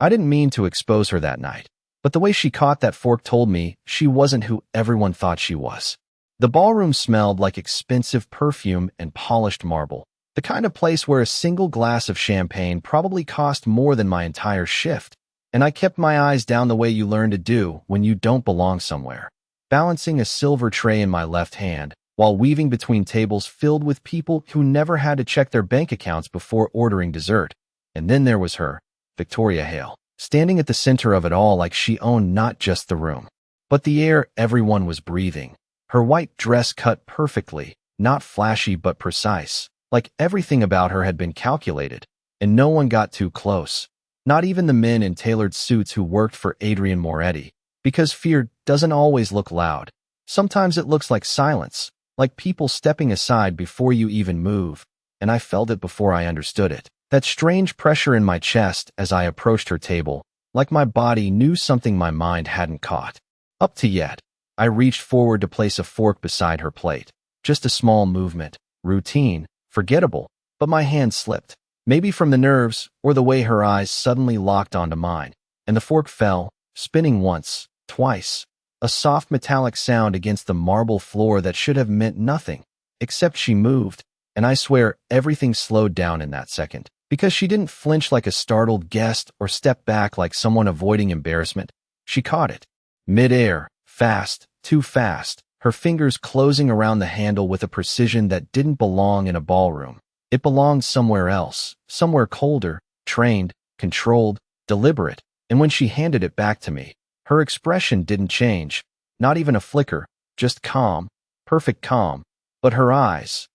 I didn't mean to expose her that night, but the way she caught that fork told me she wasn't who everyone thought she was. The ballroom smelled like expensive perfume and polished marble, the kind of place where a single glass of champagne probably cost more than my entire shift, and I kept my eyes down the way you learn to do when you don't belong somewhere, balancing a silver tray in my left hand, while weaving between tables filled with people who never had to check their bank accounts before ordering dessert. And then there was her, Victoria Hale, standing at the center of it all like she owned not just the room, but the air everyone was breathing. Her white dress cut perfectly, not flashy but precise, like everything about her had been calculated, and no one got too close, not even the men in tailored suits who worked for Adrian Moretti, because fear doesn't always look loud. Sometimes it looks like silence, like people stepping aside before you even move, and I felt it before I understood it. That strange pressure in my chest as I approached her table, like my body knew something my mind hadn't caught up to yet. I reached forward to place a fork beside her plate. Just a small movement, routine, forgettable, but my hand slipped. Maybe from the nerves or the way her eyes suddenly locked onto mine, and the fork fell, spinning once, twice, a soft metallic sound against the marble floor that should have meant nothing, except she moved, and I swear everything slowed down in that second, because she didn't flinch like a startled guest or step back like someone avoiding embarrassment. She caught it. Mid-air, fast, too fast, her fingers closing around the handle with a precision that didn't belong in a ballroom. It belonged somewhere else, somewhere colder, trained, controlled, deliberate, and when she handed it back to me, her expression didn't change, not even a flicker, just calm, perfect calm, but her eyes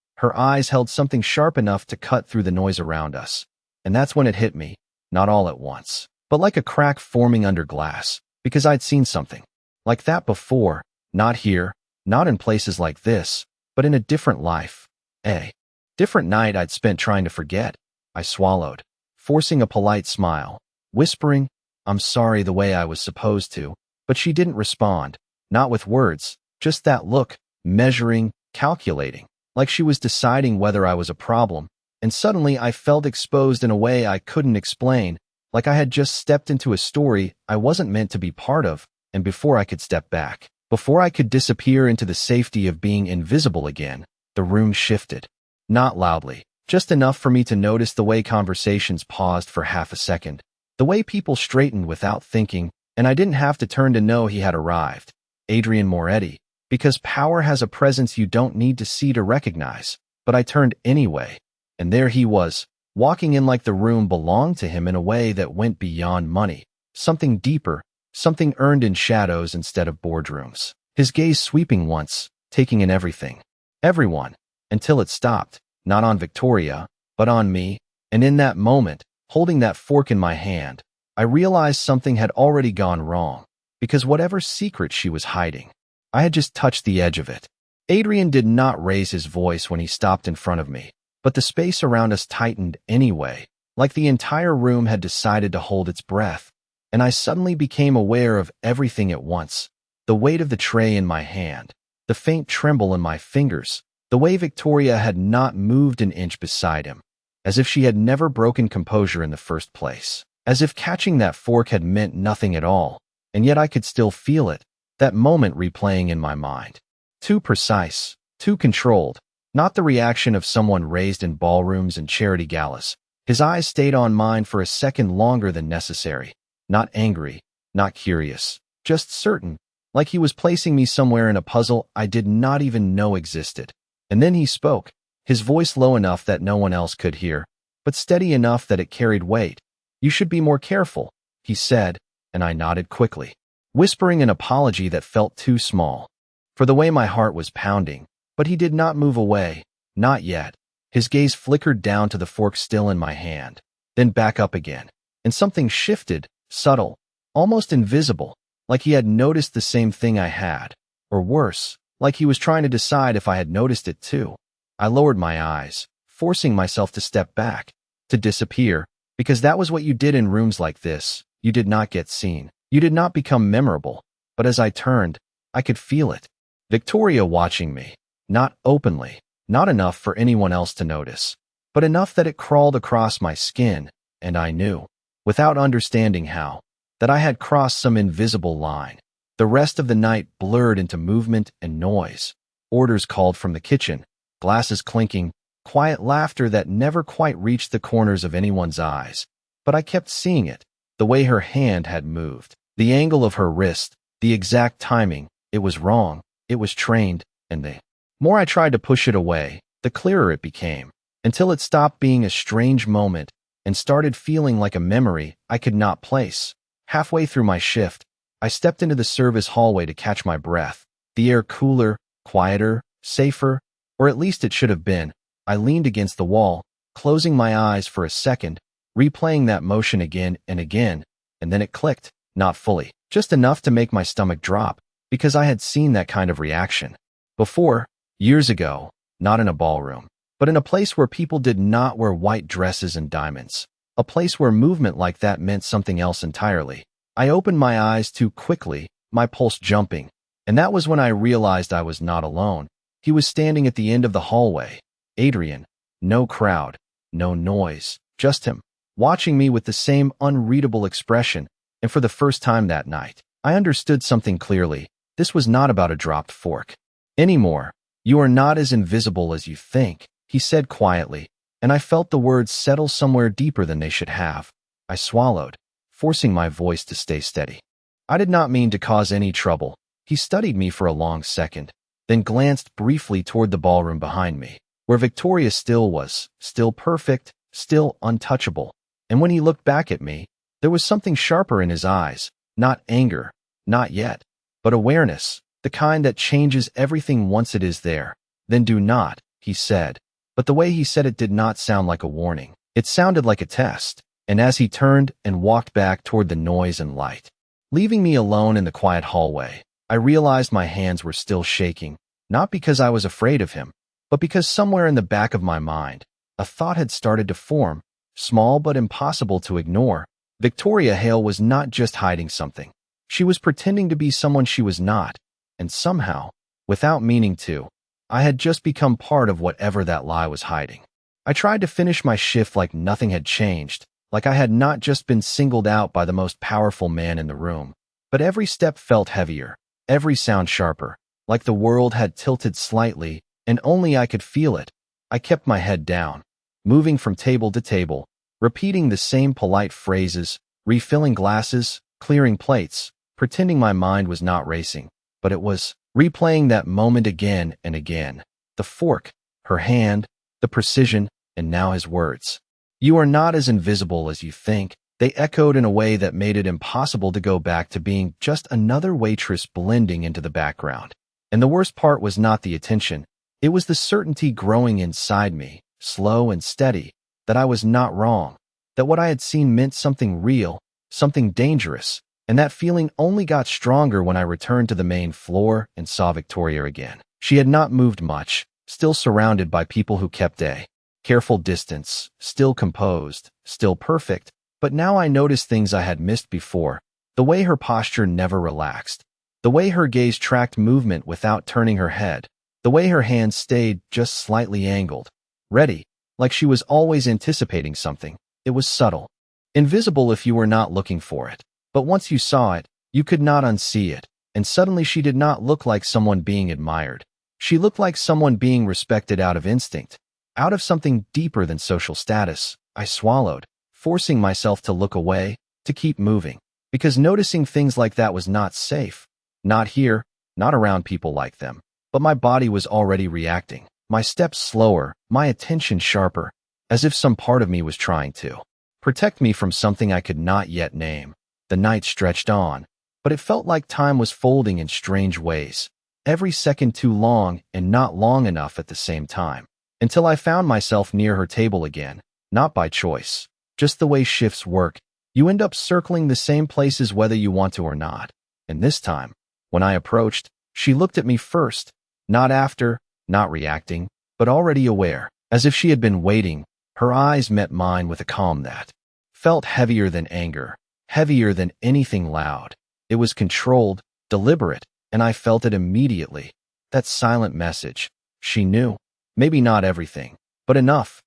held something sharp enough to cut through the noise around us. And that's when it hit me, not all at once, but like a crack forming under glass, because I'd seen something like that before, not here, not in places like this, but in a different life, a different night I'd spent trying to forget. I swallowed, forcing a polite smile, whispering, "I'm sorry," the way I was supposed to, but she didn't respond, not with words, just that look, measuring, calculating, like she was deciding whether I was a problem, and suddenly I felt exposed in a way I couldn't explain, like I had just stepped into a story I wasn't meant to be part of, and before I could step back, before I could disappear into the safety of being invisible again, the room shifted. Not loudly, just enough for me to notice the way conversations paused for half a second, the way people straightened without thinking, and I didn't have to turn to know he had arrived. Adrian Moretti, because power has a presence you don't need to see to recognize, but I turned anyway, and there he was, walking in like the room belonged to him in a way that went beyond money, something deeper, something earned in shadows instead of boardrooms. His gaze sweeping once, taking in everything, everyone, until it stopped, not on Victoria, but on me, and in that moment, holding that fork in my hand, I realized something had already gone wrong, because whatever secret she was hiding, I had just touched the edge of it. Adrian did not raise his voice when he stopped in front of me, but the space around us tightened anyway, like the entire room had decided to hold its breath, and I suddenly became aware of everything at once, the weight of the tray in my hand, the faint tremble in my fingers, the way Victoria had not moved an inch beside him, as if she had never broken composure in the first place, as if catching that fork had meant nothing at all, and yet I could still feel it, that moment replaying in my mind. Too precise, too controlled, not the reaction of someone raised in ballrooms and charity galas. His eyes stayed on mine for a second longer than necessary, not angry, not curious, just certain, like he was placing me somewhere in a puzzle I did not even know existed. And then he spoke, his voice low enough that no one else could hear, but steady enough that it carried weight. "You should be more careful," he said, and I nodded quickly, whispering an apology that felt too small, for the way my heart was pounding, but he did not move away, not yet. His gaze flickered down to the fork still in my hand, then back up again, and something shifted, subtle, almost invisible, like he had noticed the same thing I had, or worse, like he was trying to decide if I had noticed it too. I lowered my eyes, forcing myself to step back, to disappear, because that was what you did in rooms like this. You did not get seen. You did not become memorable. But as I turned, I could feel it. Victoria watching me, not openly, not enough for anyone else to notice, but enough that it crawled across my skin, and I knew. without understanding how, that I had crossed some invisible line. The rest of the night blurred into movement and noise. Orders called from the kitchen, glasses clinking, quiet laughter that never quite reached the corners of anyone's eyes. But I kept seeing it, the way her hand had moved, the angle of her wrist, the exact timing. It was wrong, it was trained, and the more I tried to push it away, the clearer it became, until it stopped being a strange moment and started feeling like a memory I could not place. Halfway through my shift, I stepped into the service hallway to catch my breath. The air cooler, quieter, safer, or at least it should have been. I leaned against the wall, closing my eyes for a second, replaying that motion again and again, and then it clicked, not fully, just enough to make my stomach drop, because I had seen that kind of reaction before, years ago, not in a ballroom, but in a place where people did not wear white dresses and diamonds, a place where movement like that meant something else entirely. I opened my eyes too quickly, my pulse jumping, and that was when I realized I was not alone. He was standing at the end of the hallway. Adrian. No crowd, no noise, just him, watching me with the same unreadable expression, and for the first time that night, I understood something clearly. This was not about a dropped fork anymore. You are not as invisible as you think, he said quietly, and I felt the words settle somewhere deeper than they should have. I swallowed, forcing my voice to stay steady. I did not mean to cause any trouble. He studied me for a long second, then glanced briefly toward the ballroom behind me, where Victoria still was, still perfect, still untouchable. And when he looked back at me, there was something sharper in his eyes, not anger, not yet, but awareness, the kind that changes everything once it is there. Then do not, he said. But the way he said it did not sound like a warning. It sounded like a test. And as he turned and walked back toward the noise and light, leaving me alone in the quiet hallway, I realized my hands were still shaking, not because I was afraid of him, but because somewhere in the back of my mind, a thought had started to form, small but impossible to ignore. Victoria Hale was not just hiding something. She was pretending to be someone she was not, and somehow, without meaning to, I had just become part of whatever that lie was hiding. I tried to finish my shift like nothing had changed, like I had not just been singled out by the most powerful man in the room. But every step felt heavier, every sound sharper, like the world had tilted slightly, and only I could feel it. I kept my head down, moving from table to table, repeating the same polite phrases, refilling glasses, clearing plates, pretending my mind was not racing, but it was, replaying that moment again and again. The fork, her hand, the precision, and now his words. You are not as invisible as you think. They echoed in a way that made it impossible to go back to being just another waitress blending into the background. And the worst part was not the attention. It was the certainty growing inside me, slow and steady, that I was not wrong, that what I had seen meant something real, something dangerous, and that feeling only got stronger when I returned to the main floor and saw Victoria again. She had not moved much, still surrounded by people who kept a careful distance, still composed, still perfect, but now I noticed things I had missed before, the way her posture never relaxed, the way her gaze tracked movement without turning her head, the way her hands stayed just slightly angled, ready, like she was always anticipating something. It was subtle, invisible if you were not looking for it, but once you saw it, you could not unsee it, and suddenly she did not look like someone being admired. She looked like someone being respected out of instinct, out of something deeper than social status. I swallowed, forcing myself to look away, to keep moving, because noticing things like that was not safe. Not here, not around people like them. But my body was already reacting, my steps slower, my attention sharper, as if some part of me was trying to protect me from something I could not yet name. The night stretched on, but it felt like time was folding in strange ways, every second too long and not long enough at the same time, until I found myself near her table again, not by choice, just the way shifts work. You end up circling the same places whether you want to or not. And this time, when I approached, she looked at me first, not after, not reacting, but already aware, as if she had been waiting. Her eyes met mine with a calm that felt heavier than anger, heavier than anything loud. It was controlled, deliberate, and I felt it immediately. That silent message. She knew. Maybe not everything, but enough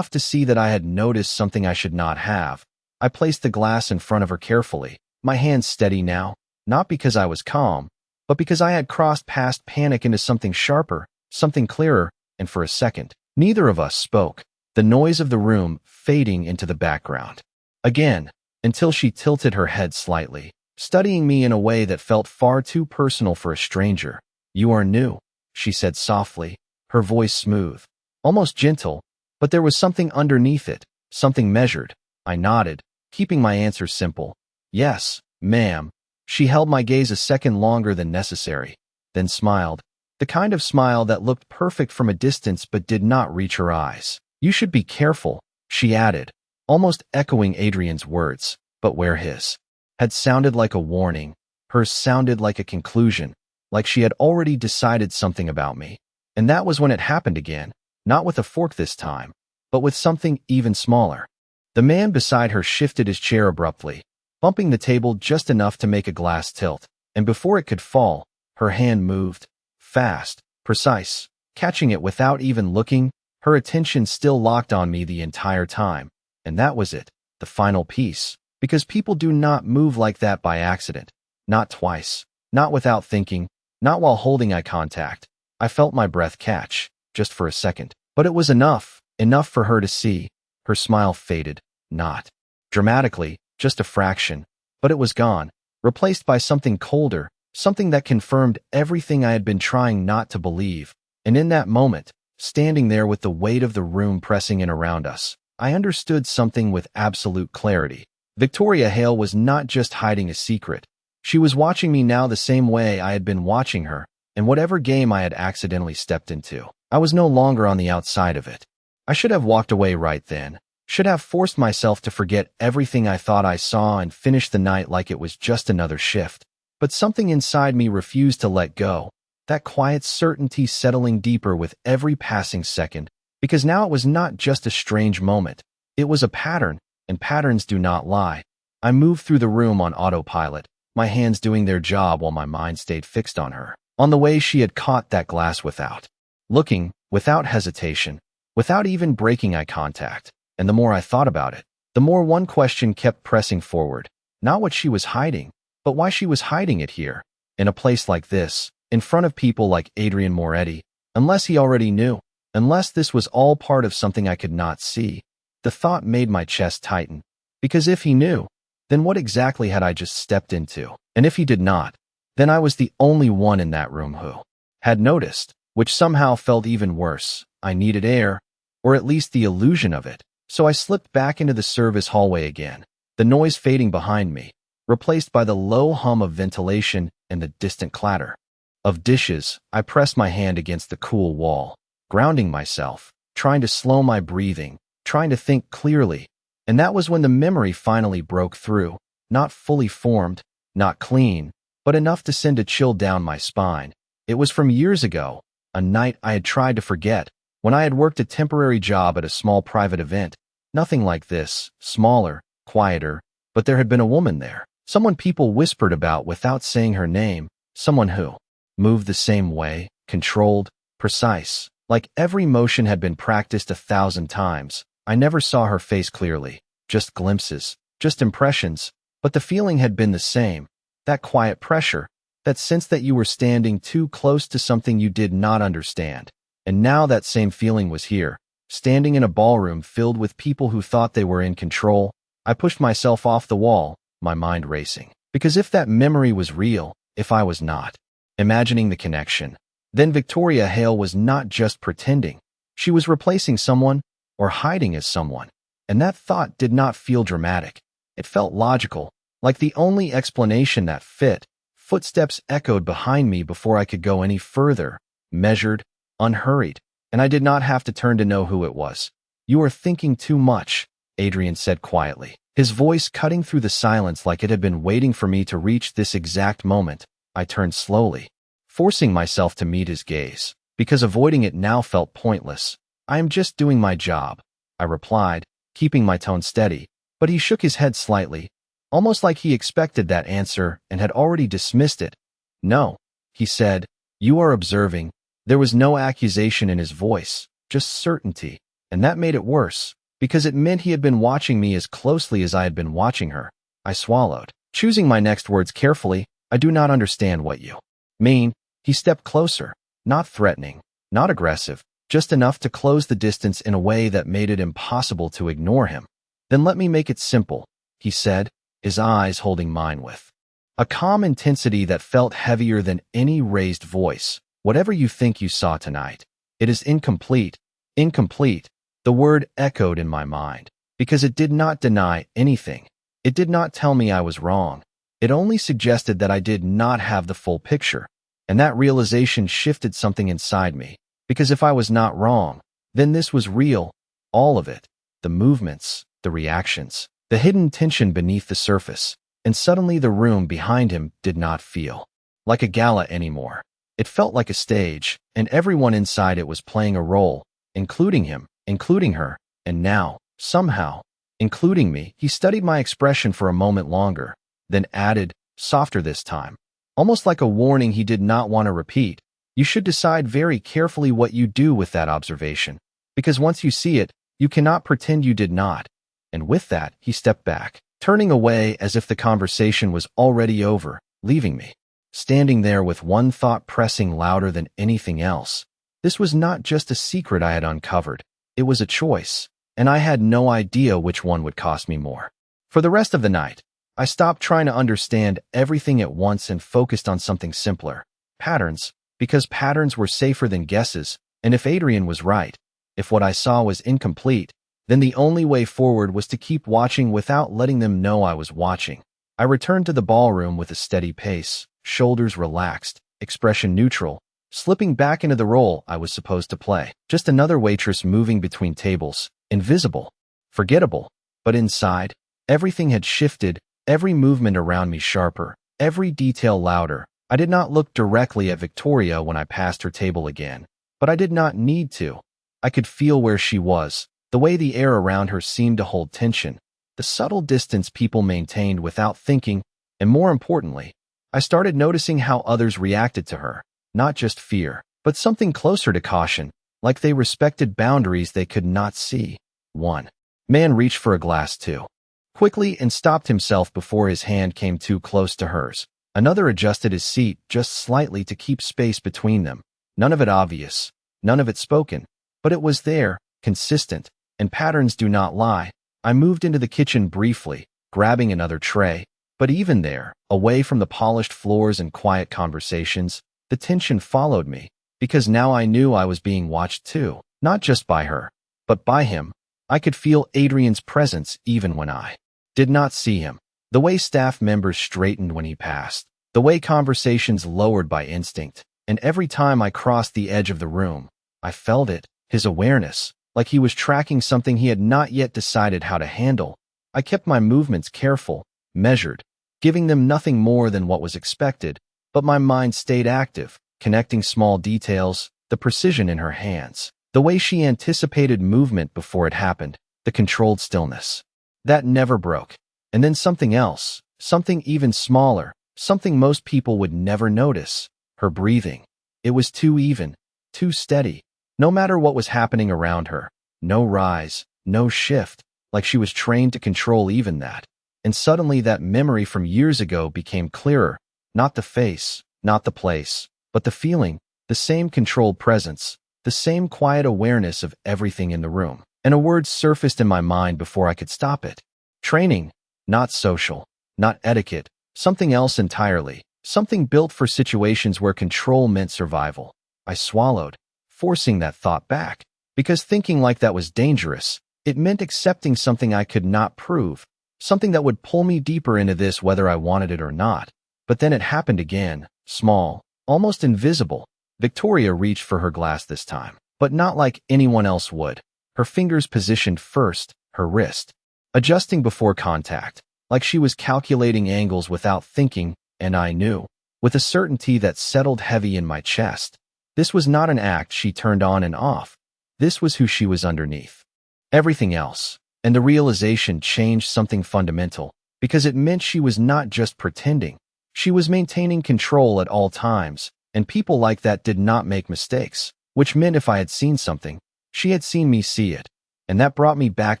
to see that I had noticed something I should not have. I placed the glass in front of her carefully, my hands steady now, not because I was calm, but because I had crossed past panic into something sharper, something clearer, and for a second, neither of us spoke, the noise of the room fading into the background. Again, until she tilted her head slightly, studying me in a way that felt far too personal for a stranger. "You are new," she said softly, her voice smooth, almost gentle, but there was something underneath it, something measured. I nodded, keeping my answer simple. "Yes, ma'am." She held my gaze a second longer than necessary, then smiled, the kind of smile that looked perfect from a distance but did not reach her eyes. "You should be careful," she added, almost echoing Adrian's words, but where his had sounded like a warning, hers sounded like a conclusion, like she had already decided something about me. And that was when it happened again, not with a fork this time, but with something even smaller. The man beside her shifted his chair abruptly, bumping the table just enough to make a glass tilt, and before it could fall, her hand moved, fast, precise, catching it without even looking, her attention still locked on me the entire time. And that was it, the final piece, because people do not move like that by accident, not twice, not without thinking, not while holding eye contact. I felt my breath catch, just for a second, but it was enough for her to see. Her smile faded, not dramatically, just a fraction, but it was gone, replaced by something colder, something that confirmed everything I had been trying not to believe. And in that moment, standing there with the weight of the room pressing in around us, I understood something with absolute clarity. Victoria Hale was not just hiding a secret. She was watching me now the same way I had been watching her, and whatever game I had accidentally stepped into, I was no longer on the outside of it. I should have walked away right then, should have forced myself to forget everything I thought I saw and finish the night like it was just another shift. But something inside me refused to let go, that quiet certainty settling deeper with every passing second, because now it was not just a strange moment. It was a pattern, and patterns do not lie. I moved through the room on autopilot, my hands doing their job while my mind stayed fixed on her, on the way she had caught that glass without looking, without hesitation, without even breaking eye contact. And the more I thought about it, the more one question kept pressing forward. Not what she was hiding, but why she was hiding it here, in a place like this, in front of people like Adrian Moretti, unless he already knew, unless this was all part of something I could not see. The thought made my chest tighten, because if he knew, then what exactly had I just stepped into? And if he did not, then I was the only one in that room who had noticed, which somehow felt even worse. I needed air, or at least the illusion of it. So I slipped back into the service hallway again, the noise fading behind me, replaced by the low hum of ventilation and the distant clatter of dishes. I pressed my hand against the cool wall, grounding myself, trying to slow my breathing, trying to think clearly. And that was when the memory finally broke through, not fully formed, not clean, but enough to send a chill down my spine. It was from years ago, a night I had tried to forget, when I had worked a temporary job at a small private event. Nothing like this, smaller, quieter, but there had been a woman there, someone people whispered about without saying her name, someone who moved the same way, controlled, precise, like every motion had been practiced 1,000 times. I never saw her face clearly, just glimpses, just impressions, but the feeling had been the same, that quiet pressure, that sense that you were standing too close to something you did not understand. And now that same feeling was here, standing in a ballroom filled with people who thought they were in control. I pushed myself off the wall, my mind racing. Because if that memory was real, if I was not imagining the connection, then Victoria Hale was not just pretending. She was replacing someone, or hiding as someone. And that thought did not feel dramatic. It felt logical, like the only explanation that fit. Footsteps echoed behind me before I could go any further, measured, unhurried, and I did not have to turn to know who it was. "You are thinking too much," Adrian said quietly, his voice cutting through the silence like it had been waiting for me to reach this exact moment. I turned slowly, forcing myself to meet his gaze, because avoiding it now felt pointless. "I am just doing my job," I replied, keeping my tone steady, but he shook his head slightly, almost like he expected that answer and had already dismissed it. "No," he said, "you are observing." There was no accusation in his voice, just certainty, and that made it worse. because it meant he had been watching me as closely as I had been watching her. I swallowed, choosing my next words carefully. I do not understand what you mean. He stepped closer, not threatening, not aggressive, just enough to close the distance in a way that made it impossible to ignore him. Then let me make it simple, he said, his eyes holding mine with a calm intensity that felt heavier than any raised voice. Whatever you think you saw tonight, it is incomplete. Incomplete. The word echoed in my mind, because it did not deny anything. It did not tell me I was wrong. It only suggested that I did not have the full picture. And that realization shifted something inside me, because if I was not wrong, then this was real. All of it. The movements, the reactions, the hidden tension beneath the surface. And suddenly the room behind him did not feel like a gala anymore. It felt like a stage, and everyone inside it was playing a role, including him, including her, and now, somehow, including me. He studied my expression for a moment longer, then added, softer this time, almost like a warning he did not want to repeat. You should decide very carefully what you do with that observation, because once you see it, you cannot pretend you did not. And with that, he stepped back, turning away as if the conversation was already over, leaving me standing there with one thought pressing louder than anything else. This was not just a secret I had uncovered. It was a choice, and I had no idea which one would cost me more. For the rest of the night, I stopped trying to understand everything at once and focused on something simpler. Patterns, because patterns were safer than guesses, and if Adrian was right, if what I saw was incomplete, then the only way forward was to keep watching without letting them know I was watching. I returned to the ballroom with a steady pace, shoulders relaxed, expression neutral, slipping back into the role I was supposed to play. Just another waitress moving between tables, invisible, forgettable. But inside, everything had shifted, every movement around me sharper, every detail louder. I did not look directly at Victoria when I passed her table again, but I did not need to. I could feel where she was, the way the air around her seemed to hold tension, the subtle distance people maintained without thinking, and more importantly, I started noticing how others reacted to her, not just fear, but something closer to caution, like they respected boundaries they could not see. One man reached for a glass too quickly and stopped himself before his hand came too close to hers. Another adjusted his seat just slightly to keep space between them. None of it obvious, none of it spoken, but it was there, consistent, and patterns do not lie. I moved into the kitchen briefly, grabbing another tray, but even there, away from the polished floors and quiet conversations, the tension followed me, because now I knew I was being watched too, not just by her, but by him. I could feel Adrian's presence even when I did not see him. The way staff members straightened when he passed, the way conversations lowered by instinct, and every time I crossed the edge of the room, I felt it, his awareness, like he was tracking something he had not yet decided how to handle. I kept my movements careful, measured, giving them nothing more than what was expected, but my mind stayed active, connecting small details, the precision in her hands, the way she anticipated movement before it happened, the controlled stillness. That never broke. And then something else, something even smaller, something most people would never notice, her breathing. It was too even, too steady. No matter what was happening around her, no rise, no shift, like she was trained to control even that. And suddenly that memory from years ago became clearer, not the face, not the place, but the feeling, the same controlled presence, the same quiet awareness of everything in the room. And a word surfaced in my mind before I could stop it. Training. Not social, not etiquette, something else entirely, something built for situations where control meant survival. I swallowed, forcing that thought back, because thinking like that was dangerous. It meant accepting something I could not prove, something that would pull me deeper into this whether I wanted it or not. But then it happened again, small, almost invisible. Victoria reached for her glass this time, but not like anyone else would. Her fingers positioned first, her wrist, adjusting before contact, like she was calculating angles without thinking, and I knew, with a certainty that settled heavy in my chest. This was not an act she turned on and off. This was who she was underneath. Everything else, and the realization changed something fundamental, because it meant she was not just pretending. She was maintaining control at all times, and people like that did not make mistakes, which meant if I had seen something, she had seen me see it. And that brought me back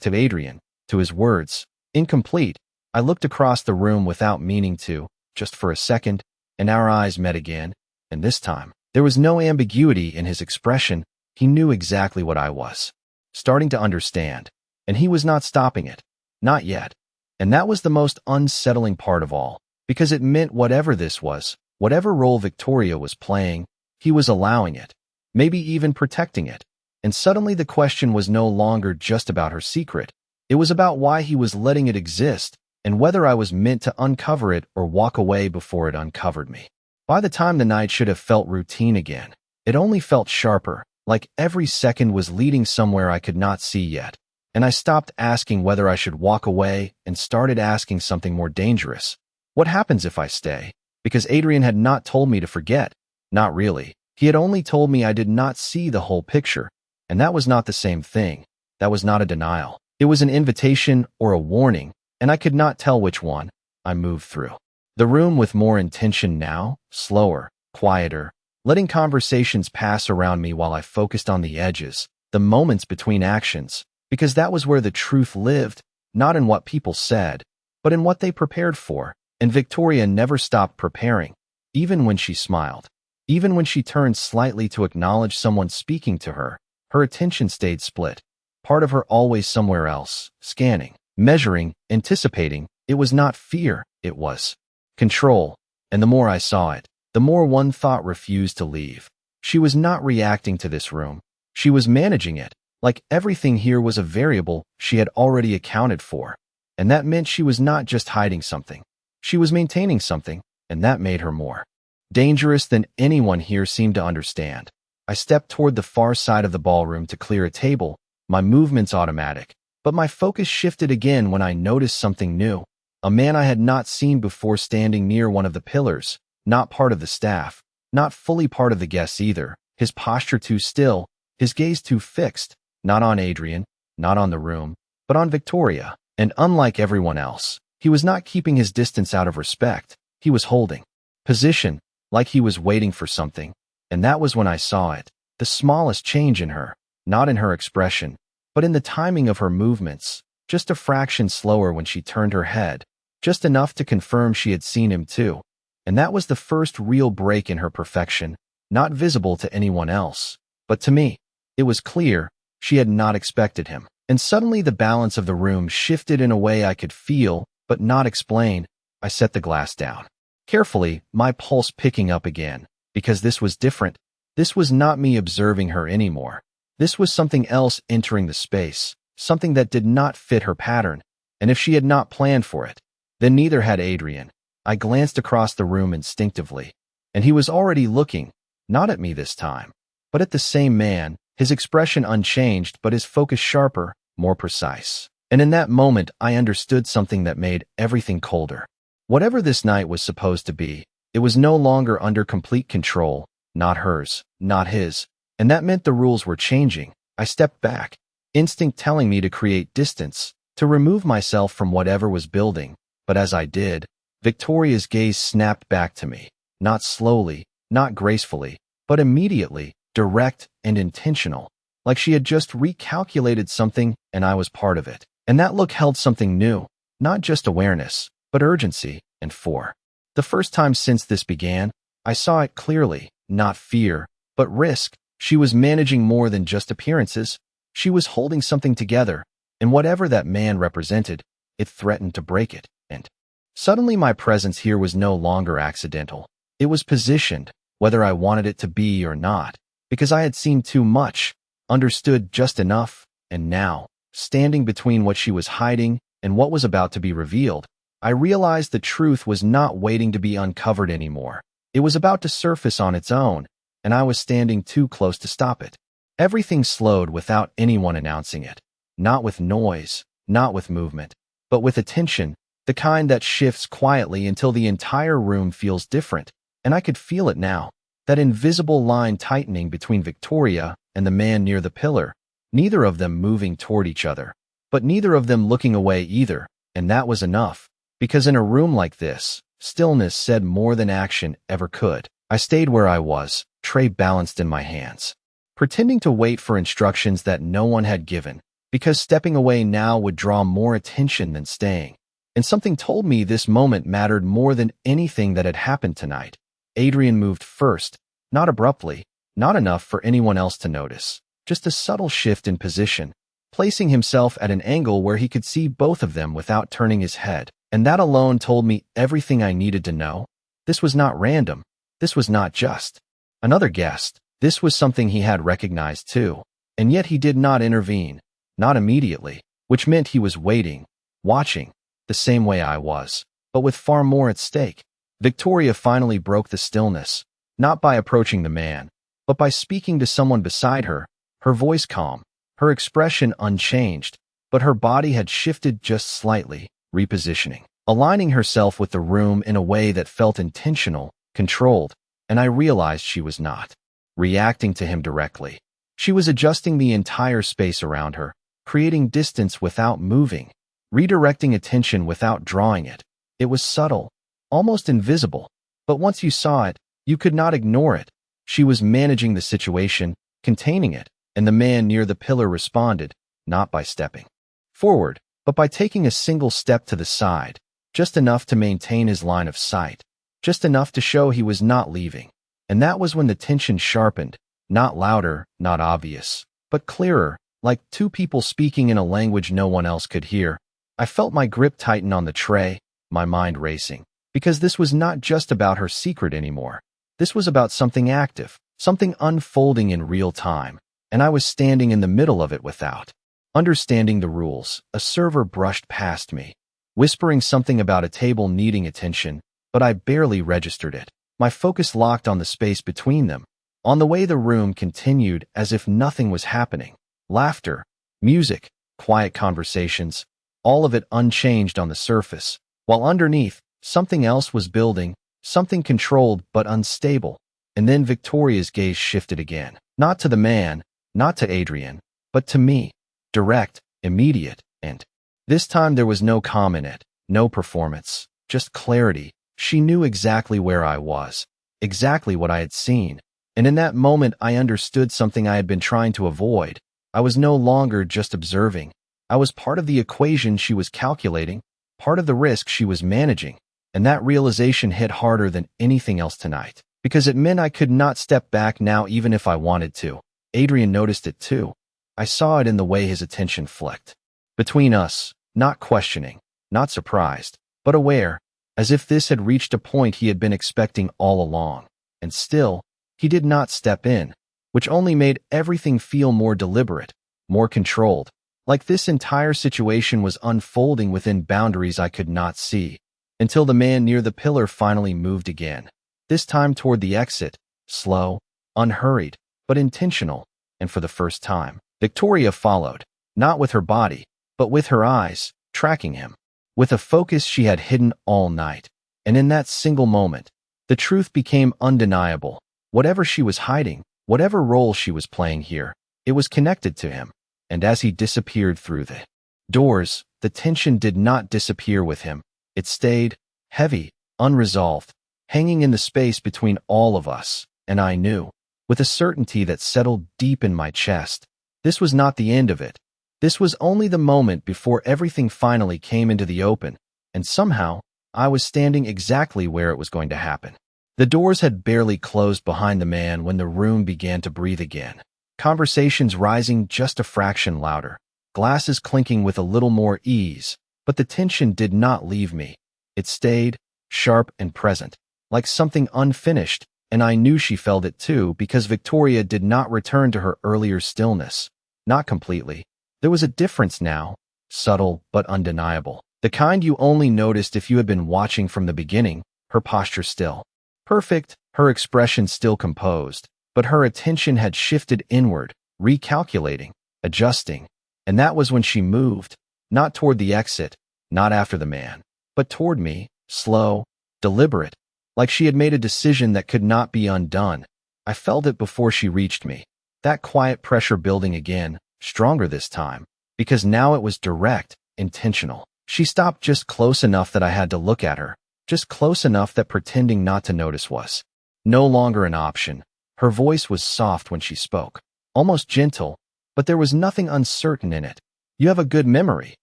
to Adrian, to his words. Incomplete. I looked across the room without meaning to, just for a second, and our eyes met again, and this time, there was no ambiguity in his expression. He knew exactly what I was starting to understand, and he was not stopping it. Not yet. And that was the most unsettling part of all, because it meant whatever this was, whatever role Victoria was playing, he was allowing it, maybe even protecting it. And suddenly the question was no longer just about her secret. It was about why he was letting it exist, and whether I was meant to uncover it or walk away before it uncovered me. By the time the night should have felt routine again, it only felt sharper, like every second was leading somewhere I could not see yet. And I stopped asking whether I should walk away and started asking something more dangerous. What happens if I stay? Because Adrian had not told me to forget. Not really. He had only told me I did not see the whole picture. And that was not the same thing. That was not a denial. It was an invitation or a warning, and I could not tell which one. I moved through the room with more intention now, slower, quieter, letting conversations pass around me while I focused on the edges, the moments between actions, because that was where the truth lived, not in what people said, but in what they prepared for. And Victoria never stopped preparing, even when she smiled. Even when she turned slightly to acknowledge someone speaking to her, her attention stayed split. Part of her always somewhere else, scanning, measuring, anticipating. It was not fear, it was control. And the more I saw it, the more one thought refused to leave. She was not reacting to this room. She was managing it, like everything here was a variable she had already accounted for. And that meant she was not just hiding something. She was maintaining something, and that made her more dangerous than anyone here seemed to understand. I stepped toward the far side of the ballroom to clear a table, my movements automatic, but my focus shifted again when I noticed something new. A man I had not seen before standing near one of the pillars, not part of the staff, not fully part of the guests either, his posture too still, his gaze too fixed, not on Adrian, not on the room, but on Victoria. And unlike everyone else, he was not keeping his distance out of respect. He was holding position, like he was waiting for something. And that was when I saw it, the smallest change in her, not in her expression, but in the timing of her movements, just a fraction slower when she turned her head, just enough to confirm she had seen him too. And that was the first real break in her perfection, not visible to anyone else. But to me, it was clear she had not expected him. And suddenly the balance of the room shifted in a way I could feel, but not explain. I set the glass down carefully, my pulse picking up again, because this was different. This was not me observing her anymore. This was something else entering the space, something that did not fit her pattern. And if she had not planned for it, then neither had Adrian. I glanced across the room instinctively, and he was already looking, not at me this time, but at the same man, his expression unchanged but his focus sharper, more precise. And in that moment I understood something that made everything colder. Whatever this night was supposed to be, it was no longer under complete control, not hers, not his. And that meant the rules were changing. I stepped back, instinct telling me to create distance, to remove myself from whatever was building. But as I did, Victoria's gaze snapped back to me, not slowly, not gracefully, but immediately, direct and intentional, like she had just recalculated something and I was part of it. And that look held something new, not just awareness, but urgency. And for the first time since this began, I saw it clearly, not fear, but risk. She was managing more than just appearances. She was holding something together, and whatever that man represented, it threatened to break it. And suddenly my presence here was no longer accidental. It was positioned, whether I wanted it to be or not, because I had seen too much, understood just enough, and now, standing between what she was hiding and what was about to be revealed, I realized the truth was not waiting to be uncovered anymore. It was about to surface on its own, and I was standing too close to stop it. Everything slowed without anyone announcing it. Not with noise, not with movement, but with attention, the kind that shifts quietly until the entire room feels different. And I could feel it now, that invisible line tightening between Victoria and the man near the pillar, neither of them moving toward each other, but neither of them looking away either. And that was enough, because in a room like this, stillness said more than action ever could. I stayed where I was, tray balanced in my hands, pretending to wait for instructions that no one had given, because stepping away now would draw more attention than staying. And something told me this moment mattered more than anything that had happened tonight. Adrian moved first, not abruptly, not enough for anyone else to notice, just a subtle shift in position, placing himself at an angle where he could see both of them without turning his head. And that alone told me everything I needed to know. This was not random. This was not just another guest. This was something he had recognized too. And yet he did not intervene, not immediately, which meant he was waiting, watching, the same way I was, but with far more at stake. Victoria finally broke the stillness, not by approaching the man, but by speaking to someone beside her, her voice calm, her expression unchanged, but her body had shifted just slightly, repositioning, aligning herself with the room in a way that felt intentional, controlled, and I realized she was not reacting to him directly. She was adjusting the entire space around her, creating distance without moving, redirecting attention without drawing it. It was subtle, almost invisible, but once you saw it, you could not ignore it. She was managing the situation, containing it, and the man near the pillar responded, not by stepping forward, but by taking a single step to the side, just enough to maintain his line of sight, just enough to show he was not leaving. And that was when the tension sharpened, not louder, not obvious, but clearer, like two people speaking in a language no one else could hear. I felt my grip tighten on the tray, my mind racing, because this was not just about her secret anymore. This was about something active, something unfolding in real time, and I was standing in the middle of it without understanding the rules. A server brushed past me, whispering something about a table needing attention, but I barely registered it. My focus locked on the space between them, on the way the room continued as if nothing was happening. Laughter, music, quiet conversations, all of it unchanged on the surface, while underneath, something else was building, something controlled but unstable. And then Victoria's gaze shifted again, not to the man, not to Adrian, but to me. Direct, immediate, and this time there was no calm in it, no performance, just clarity. She knew exactly where I was, exactly what I had seen, and in that moment I understood something I had been trying to avoid. I was no longer just observing. I was part of the equation she was calculating, part of the risk she was managing, and that realization hit harder than anything else tonight, because it meant I could not step back now even if I wanted to. Adrian noticed it too. I saw it in the way his attention flicked between us, not questioning, not surprised, but aware, as if this had reached a point he had been expecting all along. And still, he did not step in, which only made everything feel more deliberate, more controlled, like this entire situation was unfolding within boundaries I could not see, until the man near the pillar finally moved again, this time toward the exit, slow, unhurried, but intentional, and for the first time, Victoria followed, not with her body, but with her eyes, tracking him, with a focus she had hidden all night. And in that single moment, the truth became undeniable. Whatever she was hiding, whatever role she was playing here, it was connected to him. And as he disappeared through the doors, the tension did not disappear with him. It stayed, heavy, unresolved, hanging in the space between all of us. And I knew, with a certainty that settled deep in my chest, this was not the end of it. This was only the moment before everything finally came into the open, and somehow, I was standing exactly where it was going to happen. The doors had barely closed behind the man when the room began to breathe again. Conversations rising just a fraction louder, glasses clinking with a little more ease, but the tension did not leave me. It stayed, sharp and present, like something unfinished, and I knew she felt it too because Victoria did not return to her earlier stillness. Not completely. There was a difference now, subtle but undeniable. The kind you only noticed if you had been watching from the beginning. Her posture still perfect, her expression still composed, but her attention had shifted inward, recalculating, adjusting. And that was when she moved, not toward the exit, not after the man, but toward me, slow, deliberate, like she had made a decision that could not be undone. I felt it before she reached me. That quiet pressure building again, stronger this time, because now it was direct, intentional. She stopped just close enough that I had to look at her, just close enough that pretending not to notice was no longer an option. Her voice was soft when she spoke, almost gentle, but there was nothing uncertain in it, You have a good memory,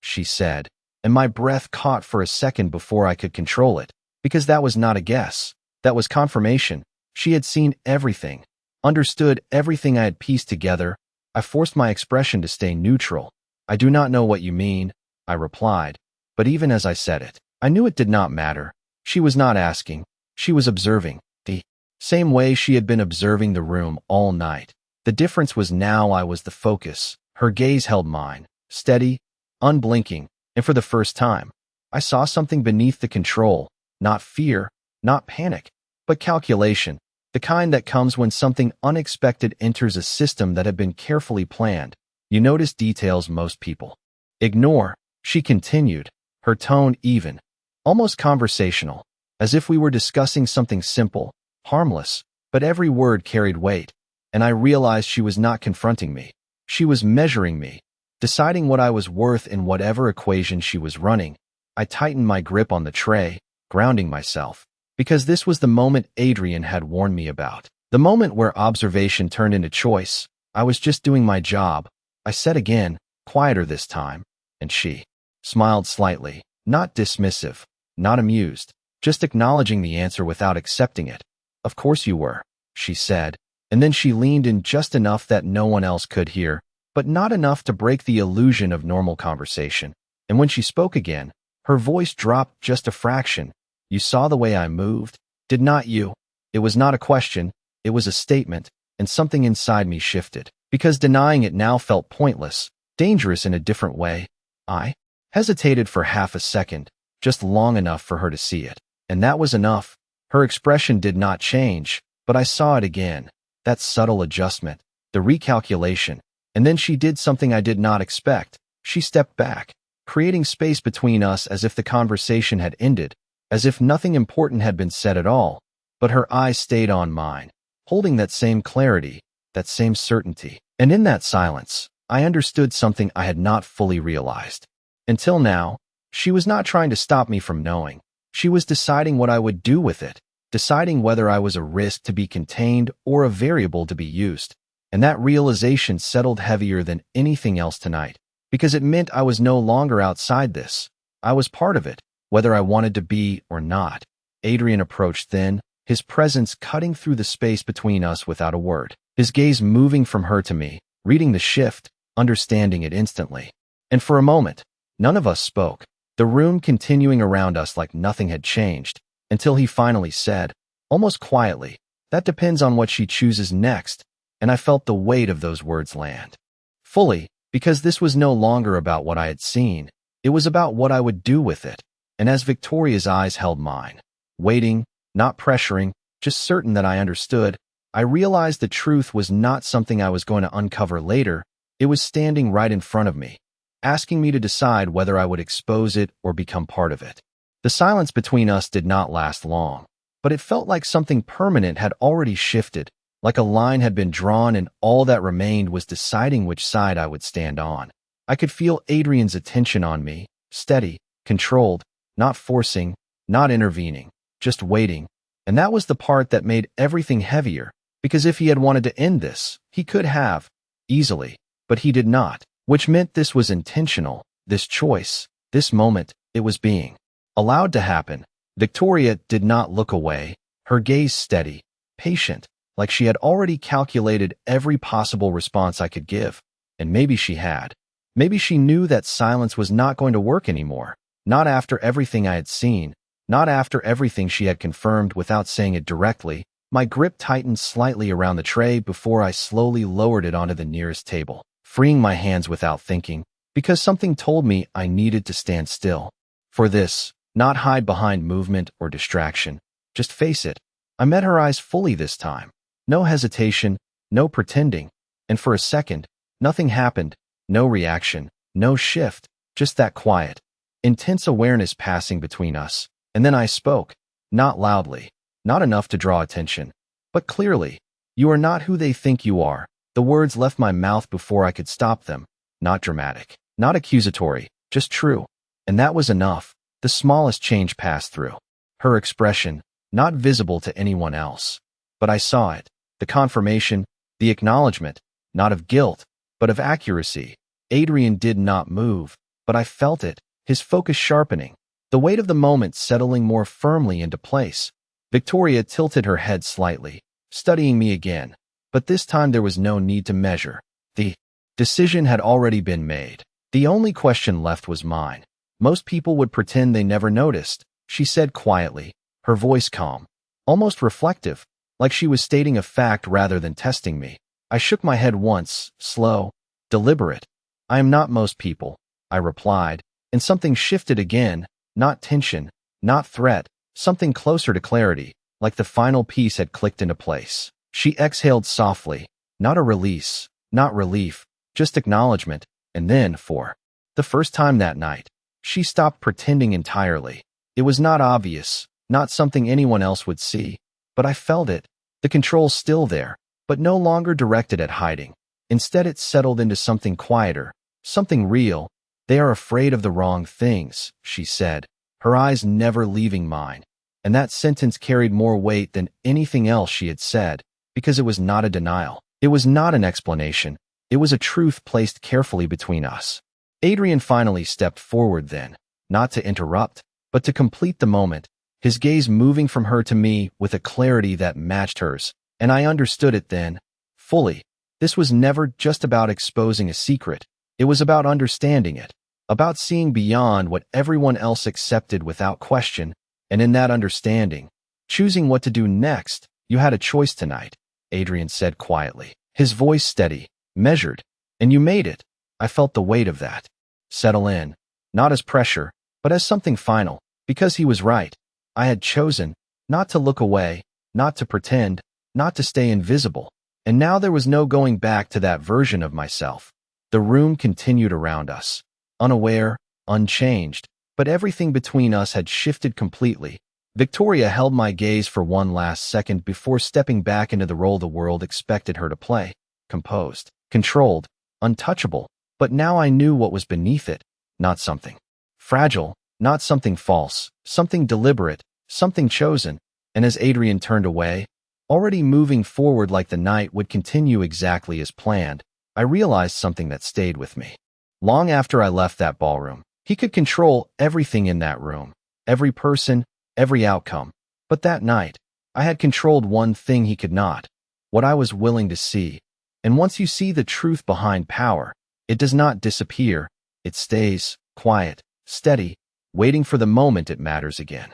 she said, and my breath caught for a second before I could control it, because that was not a guess. That was confirmation. She had seen everything, understood everything I had pieced together. I forced my expression to stay neutral. I do not know what you mean, I replied, but even as I said it, I knew it did not matter. She was not asking. She was observing, the same way she had been observing the room all night. The difference was now I was the focus. Her gaze held mine, steady, unblinking, and for the first time, I saw something beneath the control, not fear, not panic, but calculation, the kind that comes when something unexpected enters a system that had been carefully planned. You notice details most people ignore, she continued, her tone even, almost conversational, as if we were discussing something simple, harmless, but every word carried weight, and I realized she was not confronting me. She was measuring me, deciding what I was worth in whatever equation she was running. I tightened my grip on the tray, grounding myself, because this was the moment Adrian had warned me about, the moment where observation turned into choice. I was just doing my job, I said again, quieter this time, and she smiled slightly, not dismissive, not amused, just acknowledging the answer without accepting it. Of course you were, she said, and then she leaned in just enough that no one else could hear, but not enough to break the illusion of normal conversation. And when she spoke again, her voice dropped just a fraction. You saw the way I moved, did not you? It was not a question, it was a statement, and something inside me shifted, because denying it now felt pointless, dangerous in a different way. I hesitated for half a second, just long enough for her to see it. And that was enough. Her expression did not change, but I saw it again, that subtle adjustment, the recalculation, and then she did something I did not expect. She stepped back, creating space between us as if the conversation had ended, as if nothing important had been said at all, but her eyes stayed on mine, holding that same clarity, that same certainty. And in that silence, I understood something I had not fully realized. Until now, she was not trying to stop me from knowing. She was deciding what I would do with it, deciding whether I was a risk to be contained or a variable to be used. And that realization settled heavier than anything else tonight, because it meant I was no longer outside this. I was part of it, whether I wanted to be or not. Adrian approached then, his presence cutting through the space between us without a word, his gaze moving from her to me, reading the shift, understanding it instantly. And for a moment, none of us spoke, the room continuing around us like nothing had changed, until he finally said, almost quietly, that depends on what she chooses next, and I felt the weight of those words land. Fully, because this was no longer about what I had seen, it was about what I would do with it. And as Victoria's eyes held mine, waiting, not pressuring, just certain that I understood, I realized the truth was not something I was going to uncover later. It was standing right in front of me, asking me to decide whether I would expose it or become part of it. The silence between us did not last long, but it felt like something permanent had already shifted, like a line had been drawn and all that remained was deciding which side I would stand on. I could feel Adrian's attention on me, steady, controlled, not forcing, not intervening, just waiting. And that was the part that made everything heavier, because if he had wanted to end this, he could have, easily, but he did not, which meant this was intentional, this choice, this moment, it was being allowed to happen. Victoria did not look away, her gaze steady, patient, like she had already calculated every possible response I could give. And maybe she had. Maybe she knew that silence was not going to work anymore, not after everything I had seen, not after everything she had confirmed without saying it directly. My grip tightened slightly around the tray before I slowly lowered it onto the nearest table, freeing my hands without thinking, because something told me I needed to stand still. For this, not hide behind movement or distraction, just face it. I met her eyes fully this time. No hesitation, no pretending, and for a second, nothing happened, no reaction, no shift, just that quiet, intense awareness passing between us. And then I spoke, not loudly, not enough to draw attention, but clearly. You are not who they think you are. The words left my mouth before I could stop them, not dramatic, not accusatory, just true. And that was enough. The smallest change passed through her expression, not visible to anyone else. But I saw it, the confirmation, the acknowledgement, not of guilt, but of accuracy, Adrian did not move, but I felt it, his focus sharpening, the weight of the moment settling more firmly into place. Victoria tilted her head slightly, studying me again, but this time there was no need to measure. The decision had already been made. The only question left was mine. Most people would pretend they never noticed, she said quietly, her voice calm, almost reflective, like she was stating a fact rather than testing me. I shook my head once, slow, deliberate. I am not most people, I replied, and something shifted again, not tension, not threat, something closer to clarity, like the final piece had clicked into place. She exhaled softly, not a release, not relief, just acknowledgement, and then, for the first time that night, she stopped pretending entirely. It was not obvious, not something anyone else would see, but I felt it, the control still there, but no longer directed at hiding. Instead it settled into something quieter, something real. They are afraid of the wrong things, she said, her eyes never leaving mine. And that sentence carried more weight than anything else she had said, because it was not a denial. It was not an explanation. It was a truth placed carefully between us. Adrian finally stepped forward then, not to interrupt, but to complete the moment, his gaze moving from her to me with a clarity that matched hers, and I understood it then, fully. This was never just about exposing a secret. It was about understanding it, about seeing beyond what everyone else accepted without question, and in that understanding, choosing what to do next. You had a choice tonight, Adrian said quietly, his voice steady, measured, and you made it. I felt the weight of that settle in, not as pressure, but as something final, because he was right. I had chosen not to look away, not to pretend, not to stay invisible, and now there was no going back to that version of myself. The room continued around us, unaware, unchanged, but everything between us had shifted completely. Victoria held my gaze for one last second before stepping back into the role the world expected her to play, composed, controlled, untouchable, but now I knew what was beneath it, not something fragile, not something false, something deliberate, something chosen, and as Adrian turned away, already moving forward like the night would continue exactly as planned, I realized something that stayed with me. Long after I left that ballroom, he could control everything in that room, every person, every outcome. But that night, I had controlled one thing he could not, what I was willing to see. And once you see the truth behind power, it does not disappear. It stays quiet, steady, waiting for the moment it matters again.